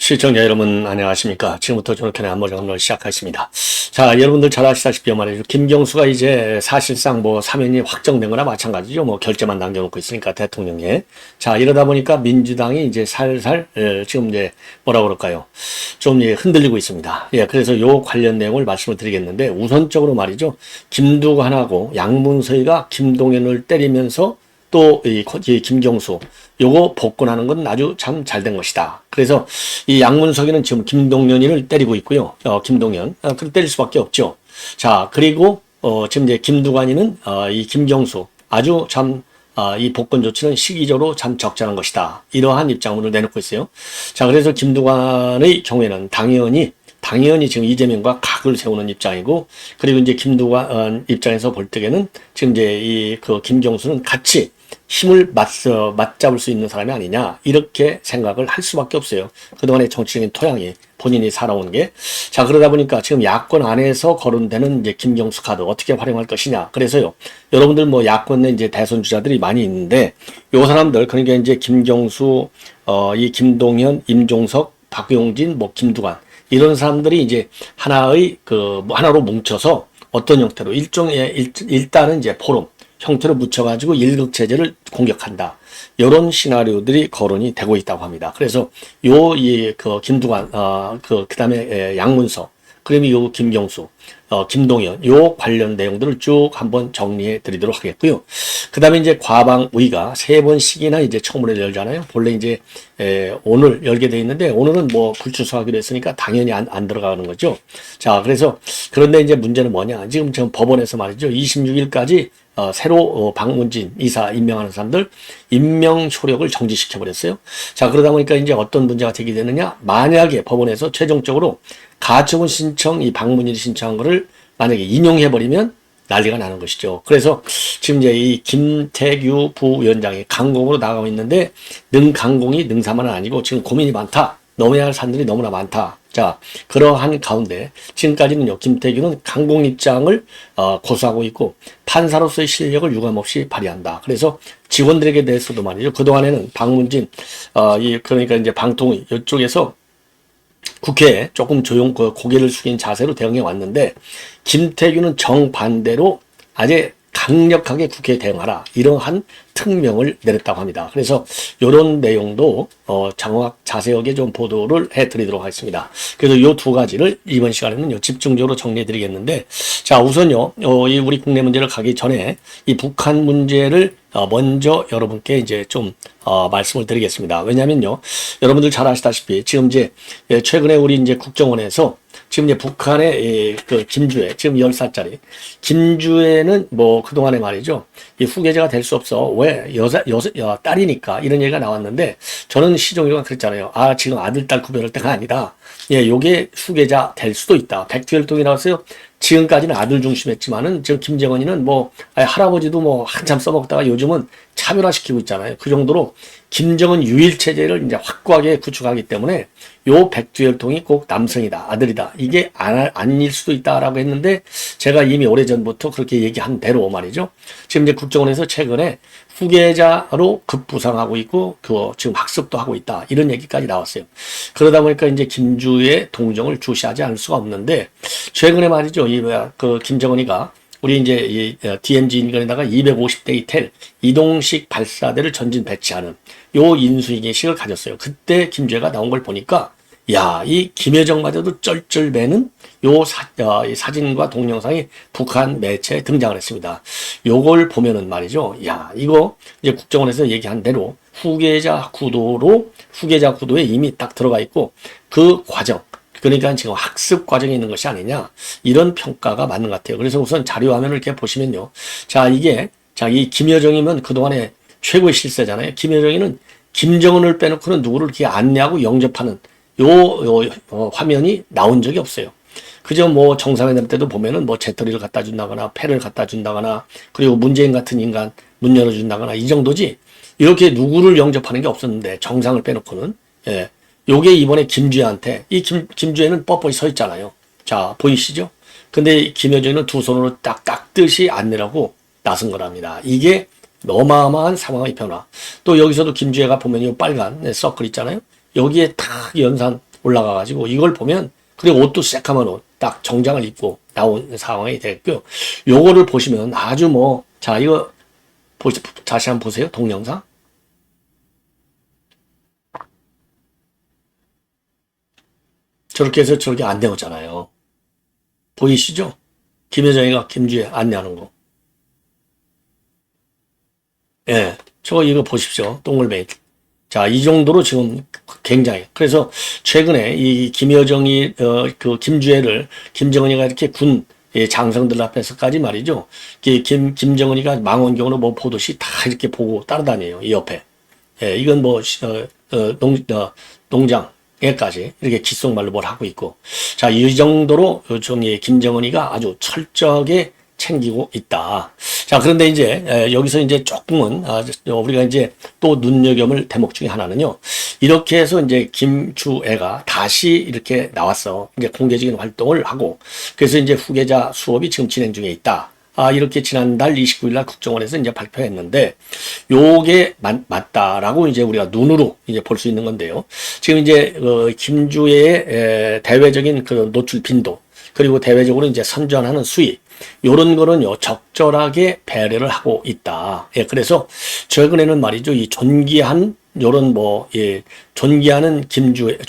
시청자 여러분 안녕하십니까. 지금부터 조나단의 안모장을 시작하겠습니다. 자, 여러분들 잘 아시다시피 말이죠. 김경수가 이제 사실상 뭐 사면이 확정된 거나 마찬가지죠. 뭐 결재만 남겨놓고 있으니까 대통령에. 자, 이러다 보니까 민주당이 이제 살살 지금 이제 뭐라 그럴까요. 좀 흔들리고 있습니다. 예, 그래서 요 관련 내용을 말씀을 드리겠는데 우선적으로 말이죠. 김두관하고 양문서희가 김동연을 때리면서 또 이 김경수 요거 복권하는 건 아주 참 잘 된 것이다. 그래서 이 양문석이는 지금 김동연이를 때리고 있고요. 김동연 그럼 때릴 수밖에 없죠. 자, 그리고 지금 이제 김두관이는 이 김경수 아주 참 이 복권 조치는 시기적으로 참 적절한 것이다. 이러한 입장문을 내놓고 있어요. 자, 그래서 김두관의 경우에는 당연히 지금 이재명과 각을 세우는 입장이고, 그리고 이제 김두관 입장에서 볼 때에는 지금 이제 이 김경수는 같이 힘을 맞잡을 수 있는 사람이 아니냐, 이렇게 생각을 할 수밖에 없어요. 그동안의 정치적인 토양이 본인이 살아온 게. 자, 그러다 보니까 지금 야권 안에서 거론되는 이제 김경수 카드 어떻게 활용할 것이냐. 그래서요, 여러분들 뭐 야권 내 이제 대선 주자들이 많이 있는데, 요 사람들, 그러니까 이제 김경수, 이 김동연, 임종석, 박용진, 뭐 김두관, 이런 사람들이 이제 하나의 하나로 뭉쳐서 어떤 형태로 일단은 이제 포럼 형태로 묻혀가지고 일극체제를 공격한다. 이런 시나리오들이 거론이 되고 있다고 합니다. 그래서 김두관, 그다음에 양문서, 그러면 요 김경수, 김동연, 요 관련 내용들을 쭉 한번 정리해 드리도록 하겠고요. 그 다음에 이제 과방위가 3번씩이나 이제 청문회를 열잖아요. 본래 이제, 오늘 열게 돼 있는데, 오늘은 뭐 불출석하기로 했으니까 당연히 안 들어가는 거죠. 자, 그래서, 그런데 이제 문제는 뭐냐. 지금 법원에서 말이죠. 26일까지 새로 박문진 이사 임명하는 사람들 임명 효력을 정지시켜 버렸어요. 자, 그러다 보니까 이제 어떤 문제가 제기되느냐? 만약에 법원에서 최종적으로 가처분 신청, 이 박문진이 신청한 거를 만약에 인용해 버리면 난리가 나는 것이죠. 그래서 지금 이제 이 김태규 부위원장이 강공으로 나가고 있는데 강공이 능사만은 아니고 지금 고민이 많다. 넘어야 할 산들이 너무나 많다. 자, 그러한 가운데 지금까지는요, 김태규는 강공 입장을 고수하고 있고 판사로서의 실력을 유감없이 발휘한다. 그래서 직원들에게 대해서도 말이죠. 그동안에는 박문진, 그러니까 이제 방통위 이쪽에서 국회에 조금 고개를 숙인 자세로 대응해 왔는데 김태규는 정반대로 아주 강력하게 국회에 대응하라, 이러한 특명을 내렸다고 합니다. 그래서 이런 내용도 자세하게 좀 보도를 해드리도록 하겠습니다. 그래서 이 두 가지를 이번 시간에는 집중적으로 정리해 드리겠는데, 자, 우선요, 이 우리 국내 문제를 가기 전에 이 북한 문제를 먼저 여러분께 이제 좀 말씀을 드리겠습니다. 왜냐면요, 여러분들 잘 아시다시피 지금 이제 최근에 우리 이제 국정원에서 지금 이제 북한의 김주애, 지금 10살짜리 김주애는 뭐 그동안에 말이죠, 이 후계자가 될 수 없어. 왜? 딸이니까, 이런 얘기가 나왔는데, 저는 시종일관 그랬잖아요. 지금 아들, 딸 구별할 때가 아니다. 예, 요게 후계자 될 수도 있다. 백두혈통이 나왔어요. 지금까지는 아들 중심했지만은, 지금 김정은이는 뭐, 할아버지도 뭐 한참 써먹다가 요즘은 차별화시키고 있잖아요. 그 정도로 김정은 유일체제를 이제 확고하게 구축하기 때문에 요 백두혈통이 꼭 남성이다, 아들이다, 이게 아닐 수도 있다라고 했는데, 제가 이미 오래전부터 그렇게 얘기한 대로 말이죠. 지금 이제 국정원에서 최근에 후계자로 급부상하고 있고, 지금 학습도 하고 있다, 이런 얘기까지 나왔어요. 그러다 보니까 이제 김주의 동정을 주시하지 않을 수가 없는데, 최근에 말이죠. 김정은이가 우리 이제 이 DMZ 인근에다가 250대 이텔 이동식 발사대를 전진 배치하는 요 인수인계식을 가졌어요. 그때 김주애가 나온 걸 보니까, 야, 이 김여정마저도 쩔쩔매는 이 사진과 동영상이 북한 매체에 등장을 했습니다. 요걸 보면은 말이죠. 야, 이거 이제 국정원에서 얘기한 대로 후계자 구도에 이미 딱 들어가 있고, 그 과정, 그러니까 지금 학습 과정에 있는 것이 아니냐, 이런 평가가 맞는 것 같아요. 그래서 우선 자료 화면을 이렇게 보시면요. 자, 이 김여정이면 그동안에 최고의 실세잖아요. 김여정이는 김정은을 빼놓고는 누구를 이렇게 안내하고 영접하는 화면이 나온 적이 없어요. 그저 뭐 정상회담 때도 보면은 뭐 재떨이를 갖다 준다거나 패를 갖다 준다거나, 그리고 문재인 같은 인간 문 열어준다거나, 이 정도지 이렇게 누구를 영접하는 게 없었는데, 정상을 빼놓고는. 예. 요게 이번에 김주애한테, 김주애는 뻣뻣이 서 있잖아요. 자, 보이시죠? 근데 김여정은 두 손으로 딱 깍듯이 안내라고 나선 거랍니다. 이게 어마어마한 상황의 변화. 또 여기서도 김주애가 보면 이 빨간 서클 있잖아요. 여기에 딱 연산 올라가가지고 이걸 보면 그리고 옷도 새까만 옷, 딱 정장을 입고 나온 상황이 됐고요. 요거를 보시면 아주 뭐, 자, 이거 다시 한번 보세요. 동영상. 저렇게 해서 저렇게 안내오잖아요. 보이시죠? 김여정이가 김주혜 안내하는 거. 예, 이거 보십시오. 동글뱅이. 자, 이 정도로 지금 굉장히. 그래서 최근에 이 김여정이, 김주혜를 김정은이가 이렇게 군 장성들 앞에서까지 말이죠. 김정은이가 망원경으로 뭐 보듯이 다 이렇게 보고 따라다녀요. 이 옆에. 예, 이건 뭐, 농장에까지 이렇게 귓속말로 뭘 하고 있고. 자, 이 정도로 좀 김정은이가 아주 철저하게 챙기고 있다. 자, 그런데 이제 여기서 이제 조금은 우리가 이제 또 눈여겨볼 대목 중에 하나는요. 이렇게 해서 이제 김주애가 다시 이렇게 나왔어. 이제 공개적인 활동을 하고 그래서 이제 후계자 수업이 지금 진행 중에 있다. 이렇게 지난달 29일 날 국정원에서 이제 발표했는데, 요게 맞다라고 이제 우리가 눈으로 이제 볼 수 있는 건데요. 지금 이제, 김주애의 대외적인 그 노출 빈도, 그리고 대외적으로 이제 선전하는 수위, 요런 거는요, 적절하게 배려를 하고 있다. 예, 그래서 최근에는 말이죠, 이 존귀한, 요런 뭐, 예, 존귀하는 김주애,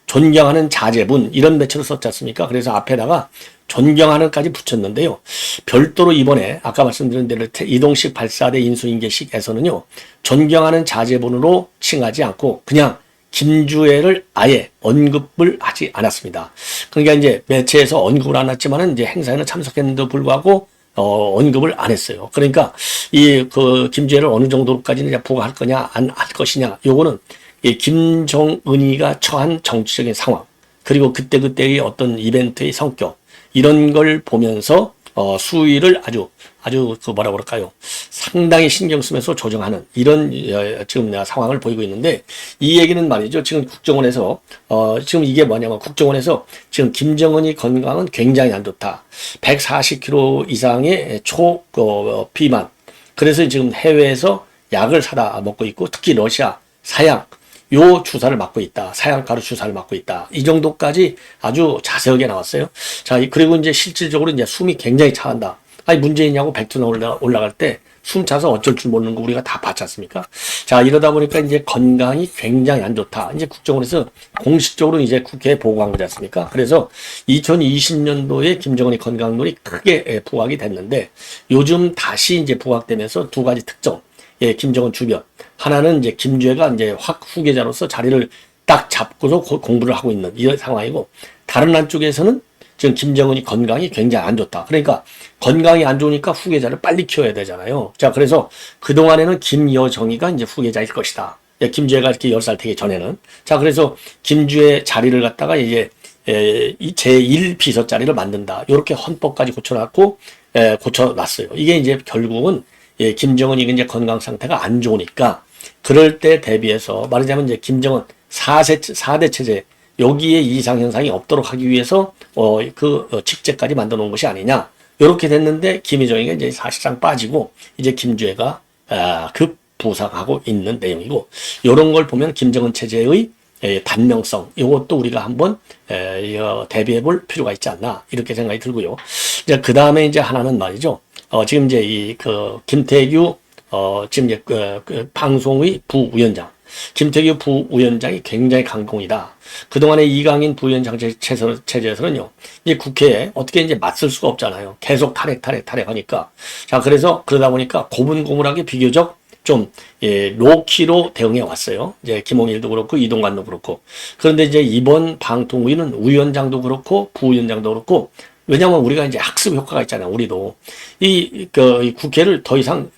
존경하는 자제분, 이런 매체로 썼지 않습니까? 그래서 앞에다가 존경하는까지 붙였는데요. 별도로 이번에 아까 말씀드린 대로 이동식 발사대 인수인계식에서는요. 존경하는 자제분으로 칭하지 않고 그냥 김주애를 아예 언급을 하지 않았습니다. 그러니까 이제 매체에서 언급을 안 했지만은 이제 행사에는 참석했는데도 불구하고 언급을 안 했어요. 그러니까 김주애를 어느 정도까지는 이제 부과할 거냐 안 할 것이냐 요거는 이 김정은이가 처한 정치적인 상황 그리고 그때그때의 어떤 이벤트의 성격 이런 걸 보면서 수위를 아주 뭐라 그럴까요? 상당히 신경 쓰면서 조정하는 이런 지금 상황을 보이고 있는데 이 얘기는 말이죠. 지금 국정원에서 지금 이게 뭐냐면 국정원에서 지금 김정은이 건강은 굉장히 안 좋다. 140kg 이상의 비만. 그래서 지금 해외에서 약을 사다 먹고 있고 특히 러시아 사양 요 주사를 맞고 있다. 사양가루 주사를 맞고 있다. 이 정도까지 아주 자세하게 나왔어요. 자, 그리고 이제 실질적으로 이제 숨이 굉장히 차한다. 아니, 문제 있냐고 백두나 올라갈 때 숨 차서 어쩔 줄 모르는 거 우리가 다 봤지 않습니까? 자, 이러다 보니까 이제 건강이 굉장히 안 좋다. 이제 국정원에서 공식적으로 이제 국회에 보고한 거지 않습니까? 그래서 2020년도에 김정은의 건강론이 크게 부각이 됐는데 요즘 다시 이제 부각되면서 두 가지 특정. 예, 김정은 주변. 하나는 이제 김주애가 이제 확 후계자로서 자리를 딱 잡고서 공부를 하고 있는 이런 상황이고, 다른 한쪽에서는 지금 김정은이 건강이 굉장히 안 좋다. 그러니까 건강이 안 좋으니까 후계자를 빨리 키워야 되잖아요. 자, 그래서 그동안에는 김여정이가 이제 후계자일 것이다. 예, 김주애가 이렇게 10살 되기 전에는. 자, 그래서 김주애 자리를 갖다가 이제 제1 비서 자리를 만든다. 이렇게 헌법까지 고쳐놨어요. 이게 이제 결국은 예, 김정은이 이제 건강 상태가 안 좋으니까 그럴 때 대비해서 말하자면 이제 김정은 4대 체제 여기에 이상 현상이 없도록 하기 위해서 직제까지 만들어 놓은 것이 아니냐. 이렇게 됐는데 김여정이가 이제 사실상 빠지고 이제 김주애가 급부상하고 있는 내용이고 이런 걸 보면 김정은 체제의 단명성 이것도 우리가 한번 대비해 볼 필요가 있지 않나 이렇게 생각이 들고요. 이제 그 다음에 이제 하나는 말이죠. 지금 이제 김태규 지금 이제 방송의 부위원장 김태규 부위원장이 굉장히 강공이다. 그동안에 이강인 부위원장 체제에서는요, 이제 국회에 어떻게 이제 맞설 수가 없잖아요. 계속 탈핵하니까. 자, 그래서 그러다 보니까 고분고분하게 비교적 좀, 로키로 대응해 왔어요. 이제 김홍일도 그렇고, 이동관도 그렇고. 그런데 이제 이번 방통위는 위원장도 그렇고, 부위원장도 그렇고, 왜냐면 우리가 이제 학습 효과가 있잖아요. 우리도. 이 국회를 더 이상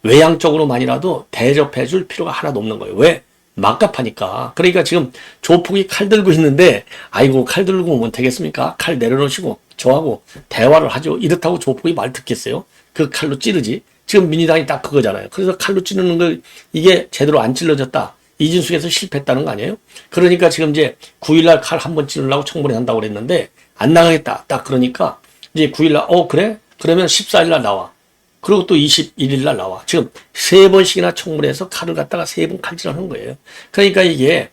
외향적으로만이라도 대접해 줄 필요가 하나도 없는 거예요. 왜? 막갑하니까. 그러니까 지금 조폭이 칼 들고 있는데, 아이고, 칼 들고 오면 되겠습니까? 칼 내려놓으시고, 저하고 대화를 하죠. 이렇다고 조폭이 말 듣겠어요? 그 칼로 찌르지. 지금 민주당이 딱 그거잖아요. 그래서 칼로 찌르는 걸, 이게 제대로 안 찔러졌다. 이진숙에서 실패했다는 거 아니에요? 그러니까 지금 이제 9일날 칼 한 번 찌르려고 청문회 한다고 그랬는데, 안 나가겠다. 딱 그러니까, 이제 9일날, 그래? 그러면 14일날 나와. 그리고 또 21일날 나와. 지금 3번씩이나 청문회에서 칼을 갖다가 3번 칼질을 하는 거예요. 그러니까 이게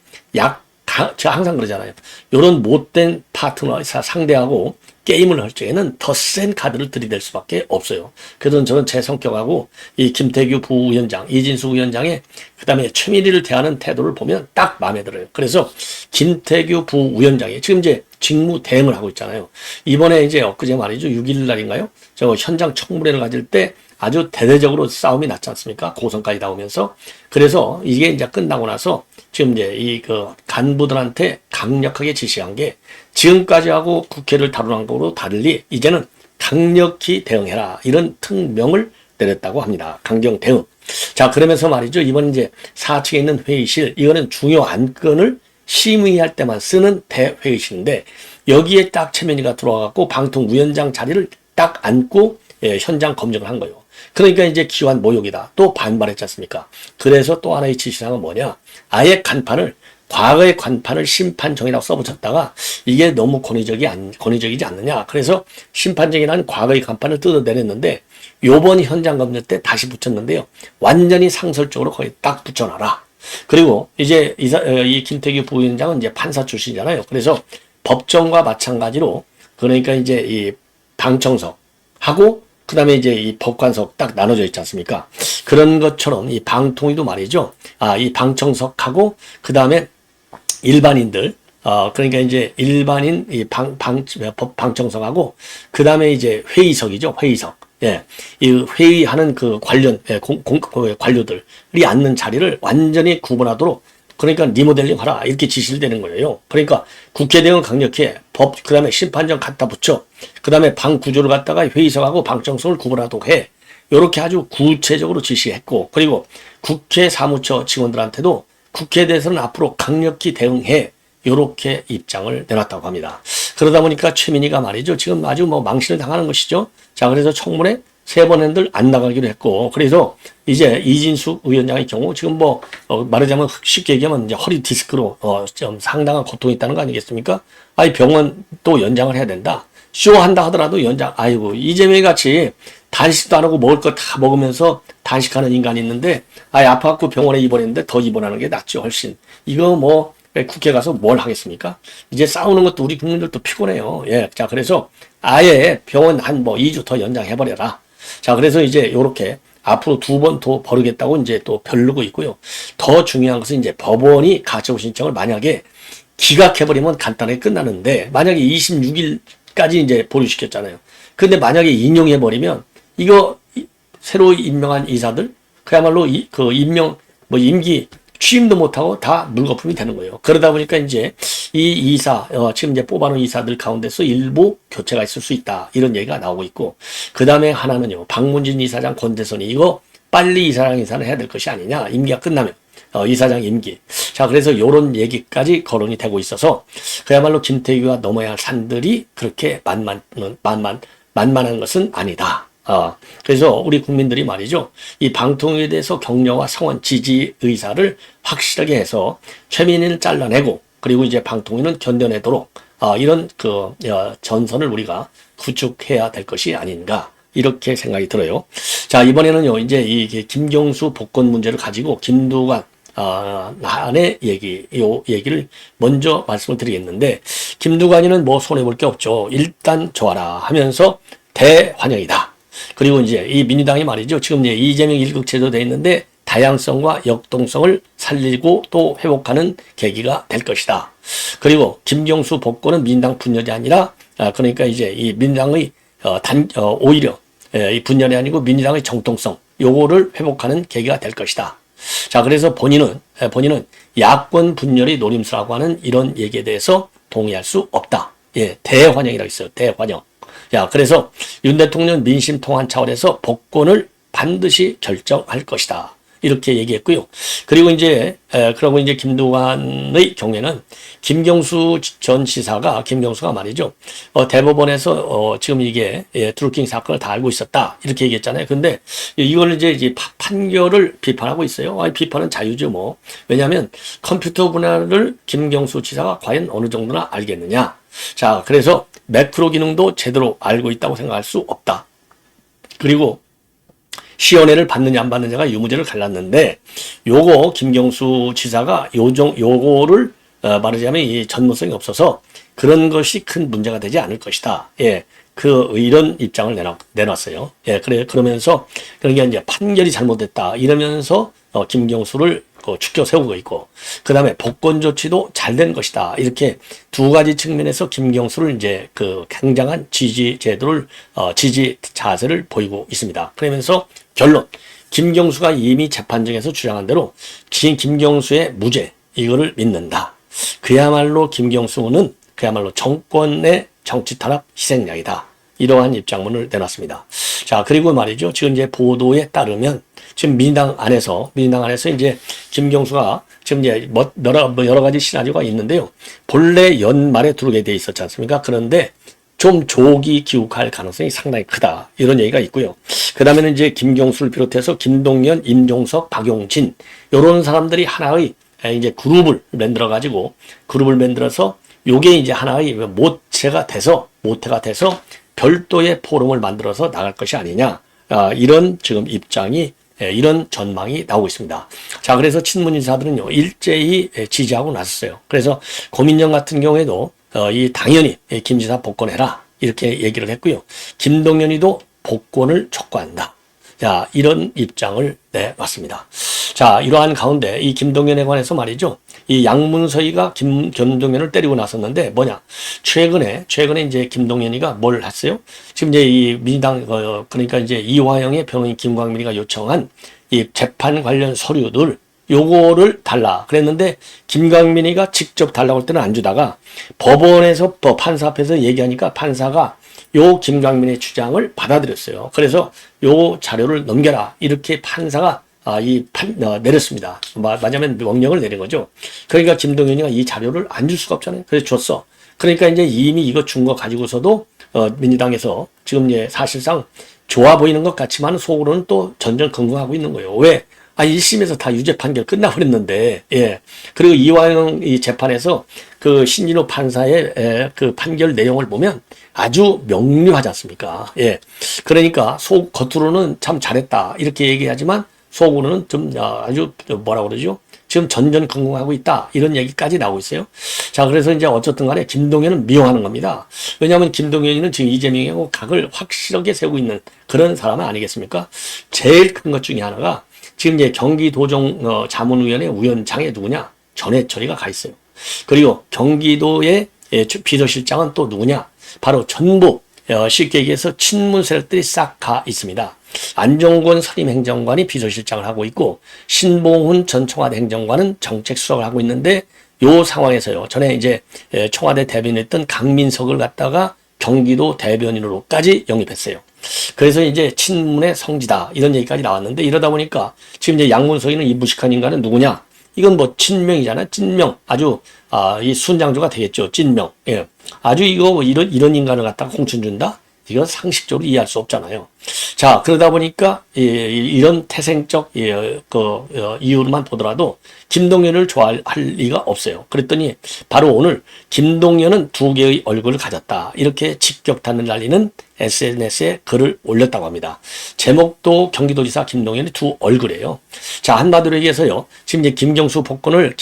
제가 항상 그러잖아요. 요런 못된 파트너 상대하고 게임을 할 적에는 더 센 카드를 들이댈 수밖에 없어요. 그래서 저는 제 성격하고 이 김태규 부위원장, 이진수 위원장의 그다음에 최민희를 대하는 태도를 보면 딱 마음에 들어요. 그래서 김태규 부위원장이 지금 이제 직무 대행을 하고 있잖아요. 이번에 이제 엊그제 말이죠. 6일 날인가요? 저 현장 청문회를 가질 때 아주 대대적으로 싸움이 났지 않습니까? 고성까지 나오면서. 그래서 이게 이제 끝나고 나서 지금 이제 이 그 간부들한테 강력하게 지시한 게 지금까지 하고 국회를 다루는 거로 달리 이제는 강력히 대응해라. 이런 특명을 내렸다고 합니다. 강경 대응. 자, 그러면서 말이죠. 이번 이제 4층에 있는 회의실, 이거는 중요 안건을 심의할 때만 쓰는 대회의실인데 여기에 딱 최면희가 들어와갖고 방통위원장 자리를 딱 앉고 현장 검증을 한 거예요. 그러니까 이제 기환 모욕이다. 또 반발했지 않습니까? 그래서 또 하나의 지시사항은 뭐냐? 아예 간판을 과거의 간판을 심판정이라고 써붙였다가 이게 너무 권위적이지 않느냐. 그래서 심판정이라는 과거의 간판을 뜯어내렸는데 요번 현장 검증 때 다시 붙였는데요. 완전히 상설적으로 거의 딱 붙여놔라. 그리고 이제 이 김태규 부위원장은 이제 판사 출신이잖아요. 그래서 법정과 마찬가지로 그러니까 이제 이 방청석하고 그 다음에 이제 이 법관석 딱 나눠져 있지 않습니까? 그런 것처럼 이 방통위도 말이죠. 이 방청석하고 그 다음에 일반인들, 그러니까 이제 일반인 이 방청석하고 그 다음에 이제 회의석이죠. 회의석. 예. 이 회의하는 그 관련, 관료들이 앉는 자리를 완전히 구분하도록 그러니까 리모델링 하라. 이렇게 지시를 되는 거예요. 그러니까 국회 대응 강력히 그 다음에 심판정 갖다 붙여. 그 다음에 방 구조를 갖다가 회의석하고 방청석을 구분하도록 해. 이렇게 아주 구체적으로 지시했고, 그리고 국회 사무처 직원들한테도 국회에 대해서는 앞으로 강력히 대응해. 이렇게 입장을 내놨다고 합니다. 그러다 보니까 최민희가 말이죠. 지금 아주 뭐 망신을 당하는 것이죠. 자, 그래서 청문회 3번 핸들 안 나가기로 했고, 그래서 이제 이진수 위원장의 경우 지금 뭐 말하자면 쉽게 얘기하면 이제 허리 디스크로 좀 상당한 고통이 있다는 거 아니겠습니까? 아이 병원 또 연장을 해야 된다. 쇼한다 하더라도 연장. 아이고 이재명이 같이 단식도 안 하고 먹을 거 다 먹으면서 단식하는 인간이 있는데 아이 아파갖고 병원에 입원했는데 더 입원하는 게 낫죠. 훨씬. 이거 뭐 국회 가서 뭘 하겠습니까? 이제 싸우는 것도 우리 국민들도 피곤해요. 예. 자, 그래서 아예 병원 한 뭐 2주 더 연장해버려라. 자, 그래서 이제 요렇게 앞으로 2번 더 벌이겠다고 이제 또 벼르고 있고요. 더 중요한 것은 이제 법원이 가처분 신청을 만약에 기각해버리면 간단하게 끝나는데 만약에 26일까지 이제 보류시켰잖아요. 근데 만약에 인용해버리면 이거 새로 임명한 이사들 그야말로 그 임기 취임도 못하고 다 물거품이 되는 거예요. 그러다 보니까 이제 이 이사, 지금 이제 뽑아놓은 이사들 가운데서 일부 교체가 있을 수 있다. 이런 얘기가 나오고 있고. 그 다음에 하나는요, 박문진 이사장 권대선이 이거 빨리 이사장 인사를 해야 될 것이 아니냐. 임기가 끝나면. 이사장 임기. 자, 그래서 요런 얘기까지 거론이 되고 있어서 그야말로 김태규가 넘어야 할 산들이 그렇게 만만한 것은 아니다. 그래서 우리 국민들이 말이죠. 이 방통위에 대해서 격려와 성원, 지지 의사를 확실하게 해서 최민희를 잘라내고 그리고 이제 방통위는 견뎌내도록 이런 전선을 우리가 구축해야 될 것이 아닌가 이렇게 생각이 들어요. 자, 이번에는요. 이제 이 김경수 복권 문제를 가지고 김두관 난의 얘기를 먼저 말씀을 드리겠는데 김두관이는 뭐 손해볼 게 없죠. 일단 좋아라 하면서 대환영이다. 그리고 이제 이 민주당이 말이죠. 지금 이제 이재명 1극 제도 돼 있는데 다양성과 역동성을 살리고 또 회복하는 계기가 될 것이다. 그리고 김경수 복권은 민주당 분열이 아니라 그러니까 이제 이 민주당의 오히려 이 분열이 아니고 민주당의 정통성 요거를 회복하는 계기가 될 것이다. 자, 그래서 본인은 야권 분열이 노림수라고 하는 이런 얘기에 대해서 동의할 수 없다. 예, 대환영이라고 있어요. 대환영. 야, 그래서 윤 대통령 민심 통한 차원에서 복권을 반드시 결정할 것이다. 이렇게 얘기했고요. 그리고 이제 김두관의 경우에는 김경수 전 지사가 김경수가 말이죠. 대법원에서 지금 이게 드루킹 사건을 다 알고 있었다. 이렇게 얘기했잖아요. 근데 이걸 이제 판결을 비판하고 있어요. 비판은 자유죠, 뭐. 왜냐하면 컴퓨터 분야를 김경수 지사가 과연 어느 정도나 알겠느냐. 자, 그래서 매크로 기능도 제대로 알고 있다고 생각할 수 없다. 그리고 시연회를 받느냐 안 받느냐가 유무죄를 갈랐는데 요거 김경수 지사가 요거를 말하자면 이 전문성이 없어서 그런 것이 큰 문제가 되지 않을 것이다. 예. 이런 입장을 내놨어요. 예. 그러면서, 그러니까 이제 판결이 잘못됐다. 이러면서, 김경수를 축켜 세우고 있고, 그 다음에 복권 조치도 잘 된 것이다. 이렇게 두 가지 측면에서 김경수를 이제 굉장한 지지 제도를, 지지 자세를 보이고 있습니다. 그러면서 결론. 김경수가 이미 재판정에서 주장한 대로 김경수의 무죄, 이거를 믿는다. 그야말로 김경수는 그야말로 정권의 정치 탄압 희생양이다. 이러한 입장문을 내놨습니다. 자, 그리고 말이죠. 지금 이제 보도에 따르면 지금 민주당 안에서 이제 김경수가 지금 이제 여러 가지 시나리오가 있는데요. 본래 연말에 들어오게 돼 있었지 않습니까? 그런데 좀 조기 귀국할 가능성이 상당히 크다. 이런 얘기가 있고요. 그 다음에는 이제 김경수를 비롯해서 김동연, 임종석, 박용진, 요런 사람들이 하나의 이제 그룹을 만들어서 요게 이제 하나의 모태가 돼서 별도의 포럼을 만들어서 나갈 것이 아니냐. 이런 지금 입장이, 이런 전망이 나오고 있습니다. 자, 그래서 친문 인사들은요, 일제히 지지하고 나섰어요. 그래서 고민정 같은 경우에도 당연히 김 지사 복권해라. 이렇게 얘기를 했고요. 김동연이도 복권을 촉구한다. 자, 이런 입장을 내놨습니다. 자, 이러한 가운데 이 김동연에 관해서 말이죠. 이 양문서희가 김동연을 때리고 나섰는데 뭐냐. 최근에 이제 김동연이가 뭘 했어요? 지금 이제 이 민주당, 그러니까 이제 이화영의 변호인 김광민이가 요청한 이 재판 관련 서류들, 요거를 달라 그랬는데 김광민이가 직접 달라고 할 때는 안 주다가 법원에서 판사 앞에서 얘기하니까 판사가 요 김광민의 주장을 받아들였어요. 그래서 요 자료를 넘겨라. 이렇게 판사가 내렸습니다. 맞으면 명령을 내린 거죠. 그러니까 김동연이가 이 자료를 안 줄 수가 없잖아요. 그래서 줬어. 그러니까 이제 이미 이거 준 거 가지고서도 민주당에서 지금 이제 사실상 좋아 보이는 것 같지만 속으로는 또 전전긍긍하고 있는 거예요. 왜? 1심에서 다 유죄 판결 끝나버렸는데, 예. 그리고 이화영 이 재판에서 그 신진호 판사의 그 판결 내용을 보면 아주 명료하지 않습니까? 예. 그러니까 겉으로는 참 잘했다. 이렇게 얘기하지만 속으로는 좀 아주 뭐라 그러죠? 지금 전전긍긍하고 있다. 이런 얘기까지 나오고 있어요. 자, 그래서 이제 어쨌든 간에 김동연은 미용하는 겁니다. 왜냐하면 김동연이는 지금 이재명하고 각을 확실하게 세우고 있는 그런 사람은 아니겠습니까? 제일 큰 것 중에 하나가 지금 이제 경기도정 자문위원회 위원장에 누구냐? 전해철이가 가 있어요. 그리고 경기도의 비서실장은 또 누구냐? 바로 전부 쉽게 얘기해서 친문 세력들이 싹 가 있습니다. 안종권 선임행정관이 비서실장을 하고 있고 신봉훈 전 청와대 행정관은 정책수석을 하고 있는데 요 상황에서요. 전에 이제 청와대 대변인했던 강민석을 갖다가 경기도 대변인으로까지 영입했어요. 그래서 이제 친문의 성지다 이런 얘기까지 나왔는데 이러다 보니까 지금 이제 양문석이는 이 무식한 인간은 누구냐? 이건 뭐 친명이잖아요. 찐명. 아주 이 순장조가 되겠죠. 찐명. 예. 아주 이거 뭐 이런 인간을 갖다가 홍천 준다? 이건 상식적으로 이해할 수 없잖아요. 자, 그러다 보니까 이런 태생적 이유로만 보더라도 김동연을 좋아할 리가 없어요. 그랬더니 바로 오늘 김동연은 두 개의 얼굴을 가졌다. 이렇게 직격탄을 날리는 SNS에 글을 올렸다고 합니다. 제목도 경기도지사 김동연의 두 얼굴이에요. 자, 한마디로 얘기해서요. 지금 이제 김경수 복권을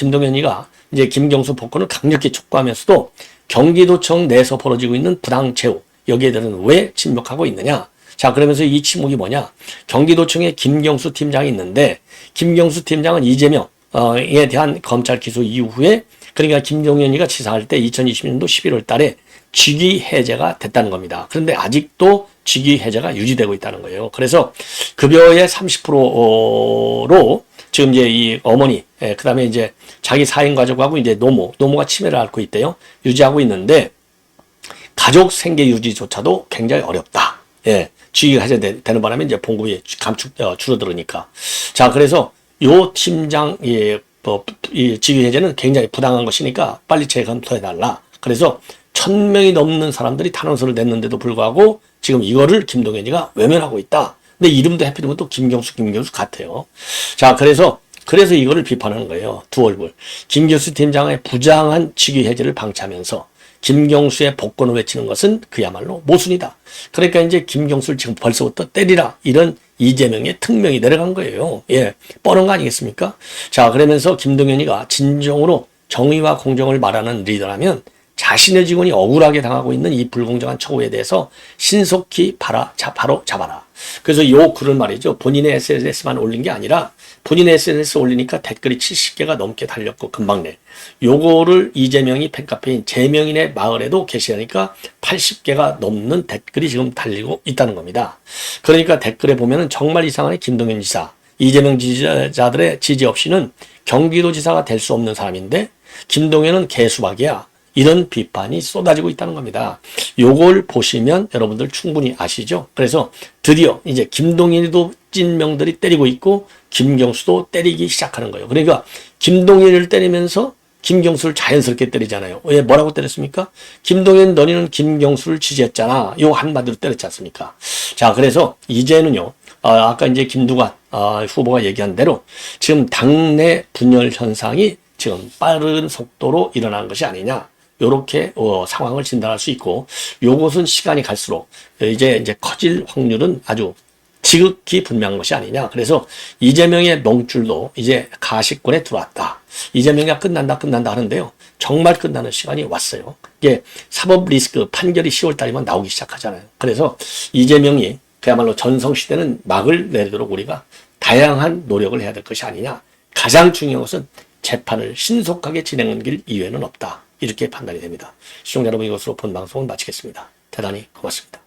강력히 촉구하면서도 경기도청 내에서 벌어지고 있는 부당채우 여기에 대해서는 왜 침묵하고 있느냐? 자, 그러면서 이 침묵이 뭐냐? 경기도청에 김경수 팀장이 있는데 김경수 팀장은 이재명에 대한 검찰 기소 이후에 그러니까 김동연이가 지사할 때 2020년도 11월 달에 직위 해제가 됐다는 겁니다. 그런데 아직도 직위 해제가 유지되고 있다는 거예요. 그래서 급여의 30%로 지금 이제 이 어머니, 그 다음에 이제 자기 사행 가족하고 이제 노모가 치매를 앓고 있대요. 유지하고 있는데 가족 생계 유지조차도 굉장히 어렵다. 예. 직위가 해제되는 바람에 이제 봉급이 줄어들으니까. 자, 그래서 요 팀장, 이 직위 해제는 굉장히 부당한 것이니까 빨리 재검토해달라. 그래서 1000명이 넘는 사람들이 탄원서를 냈는데도 불구하고 지금 이거를 김동연이가 외면하고 있다. 근데 이름도 해피되면 또 김경수 같아요. 자, 그래서 이거를 비판하는 거예요. 두 얼굴. 김경수 팀장의 부당한 직위 해제를 방치하면서 김경수의 복권을 외치는 것은 그야말로 모순이다. 그러니까 이제 김경수를 지금 벌써부터 때리라. 이런 이재명의 특명이 내려간 거예요. 예. 뻔한 거 아니겠습니까? 자, 그러면서 김동연이가 진정으로 정의와 공정을 말하는 리더라면 자신의 직원이 억울하게 당하고 있는 이 불공정한 처우에 대해서 신속히 바로 잡아라. 그래서 요 글을 말이죠. 본인의 SNS만 올린 게 아니라 본인의 SNS 올리니까 댓글이 70개가 넘게 달렸고 금방 내. 요거를 이재명이 팬카페인 재명인의 마을에도 게시하니까 80개가 넘는 댓글이 지금 달리고 있다는 겁니다. 그러니까 댓글에 보면은 정말 이상하네. 김동연 지사. 이재명 지지자들의 지지 없이는 경기도지사가 될 수 없는 사람인데 김동연은 개수박이야. 이런 비판이 쏟아지고 있다는 겁니다. 요걸 보시면 여러분들 충분히 아시죠? 그래서 드디어 이제 김동연이도 찐명들이 때리고 있고 김경수도 때리기 시작하는 거예요. 그러니까 김동연을 때리면서 김경수를 자연스럽게 때리잖아요. 왜 뭐라고 때렸습니까? 김동연 너희는 김경수를 지지했잖아. 요 한마디로 때렸지 않습니까? 자, 그래서 이제는요. 아까 이제 김두관 후보가 얘기한 대로 지금 당내 분열 현상이 지금 빠른 속도로 일어나는 것이 아니냐. 요렇게 상황을 진단할 수 있고 요것은 시간이 갈수록 이제 커질 확률은 아주 지극히 분명한 것이 아니냐. 그래서 이재명의 멍줄도 이제 가시권에 들어왔다. 이재명이 끝난다 하는데요. 정말 끝나는 시간이 왔어요. 이게 사법 리스크 판결이 10월 달이면 나오기 시작하잖아요. 그래서 이재명이 그야말로 전성시대는 막을 내리도록 우리가 다양한 노력을 해야 될 것이 아니냐. 가장 중요한 것은 재판을 신속하게 진행하는 길 이외에는 없다. 이렇게 판단이 됩니다. 시청자 여러분, 이것으로 본 방송은 마치겠습니다. 대단히 고맙습니다.